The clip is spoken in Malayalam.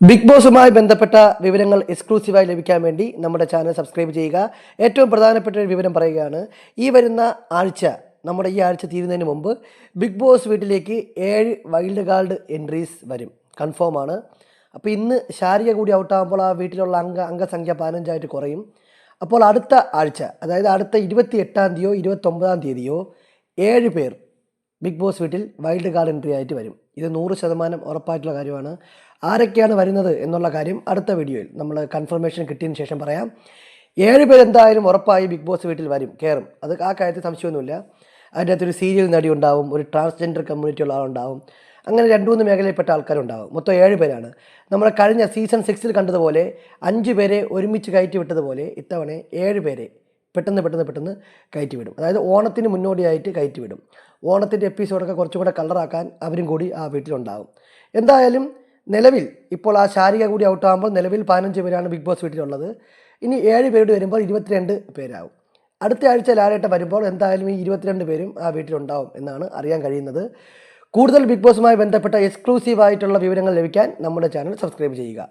ബിഗ് ബോസുമായി ബന്ധപ്പെട്ട വിവരങ്ങൾ എക്സ്ക്ലൂസീവായി ലഭിക്കാൻ വേണ്ടി നമ്മുടെ ചാനൽ സബ്സ്ക്രൈബ് ചെയ്യുക. ഏറ്റവും പ്രധാനപ്പെട്ട ഒരു വിവരം പറയുകയാണ്. ഈ വരുന്ന ആഴ്ച, നമ്മുടെ ഈ ആഴ്ച തീരുന്നതിന് മുമ്പ് ബിഗ് ബോസ് വീട്ടിലേക്ക് 7 വൈൽഡ് കാർഡ് എൻട്രീസ് വരും, കൺഫേം ആണ്. അപ്പോൾ ഇന്ന് ശാരിക കൂടി ഔട്ടാകുമ്പോൾ ആ വീട്ടിലുള്ള അംഗസംഖ്യ 15 കുറയും. അപ്പോൾ അടുത്ത ആഴ്ച, അതായത് അടുത്ത 28-ാം തീയതിയോ 29-ാം തീയതിയോ 7 പേർ ബിഗ് ബോസ് വീട്ടിൽ വൈൽഡ് കാർഡ് എൻട്രി ആയിട്ട് വരും. ഇത് 100% ഉറപ്പായിട്ടുള്ള കാര്യമാണ്. ആരൊക്കെയാണ് വരുന്നത് എന്നുള്ള കാര്യം അടുത്ത വീഡിയോയിൽ നമ്മൾ കൺഫർമേഷൻ കിട്ടിയതിന് ശേഷം പറയാം. 7 പേർ എന്തായാലും ഉറപ്പായി ബിഗ് ബോസ് വീട്ടിൽ വരും, കയറും. അത് ആ കാര്യത്തിൽ സംശയമൊന്നുമില്ല. അതിൻ്റെ അകത്തൊരു സീരിയൽ നടി ഉണ്ടാവും, ഒരു ട്രാൻസ്ജെൻഡർ കമ്മ്യൂണിറ്റിയുള്ള ആളുണ്ടാവും, അങ്ങനെ 2-3 മേഖലയിൽപ്പെട്ട ആൾക്കാരുണ്ടാവും. മൊത്തം 7 പേരാണ്. നമ്മൾ കഴിഞ്ഞ സീസൺ 6 കണ്ടതുപോലെ 5 പേരെ ഒരുമിച്ച് കയറ്റി വിട്ടതുപോലെ ഇത്തവണ 7 പേരെ പെട്ടെന്ന് കയറ്റി വിടും. അതായത് ഓണത്തിന് മുന്നോടിയായിട്ട് കയറ്റി വിടും. ഓണത്തിൻ്റെ എപ്പിസോഡൊക്കെ കുറച്ചും കൂടെ കളറാക്കാൻ അവരും കൂടി ആ വീട്ടിലുണ്ടാകും. എന്തായാലും നിലവിൽ ഇപ്പോൾ ആ ശാരിക കൂടി ഔട്ടാകുമ്പോൾ നിലവിൽ 15 പേരാണ് ബിഗ് ബോസ് വീട്ടിലുള്ളത്. ഇനി 7 പേരോട് വരുമ്പോൾ 22 പേരാവും. അടുത്ത ആഴ്ച ലാലേട്ടൻ വരുമ്പോൾ എന്തായാലും ഈ 22 പേരും ആ വീട്ടിലുണ്ടാവും എന്നാണ് അറിയാൻ കഴിയുന്നത്. കൂടുതൽ ബിഗ് ബോസുമായി ബന്ധപ്പെട്ട എക്സ്ക്ലൂസീവായിട്ടുള്ള വിവരങ്ങൾ ലഭിക്കാൻ നമ്മുടെ ചാനൽ സബ്സ്ക്രൈബ് ചെയ്യുക.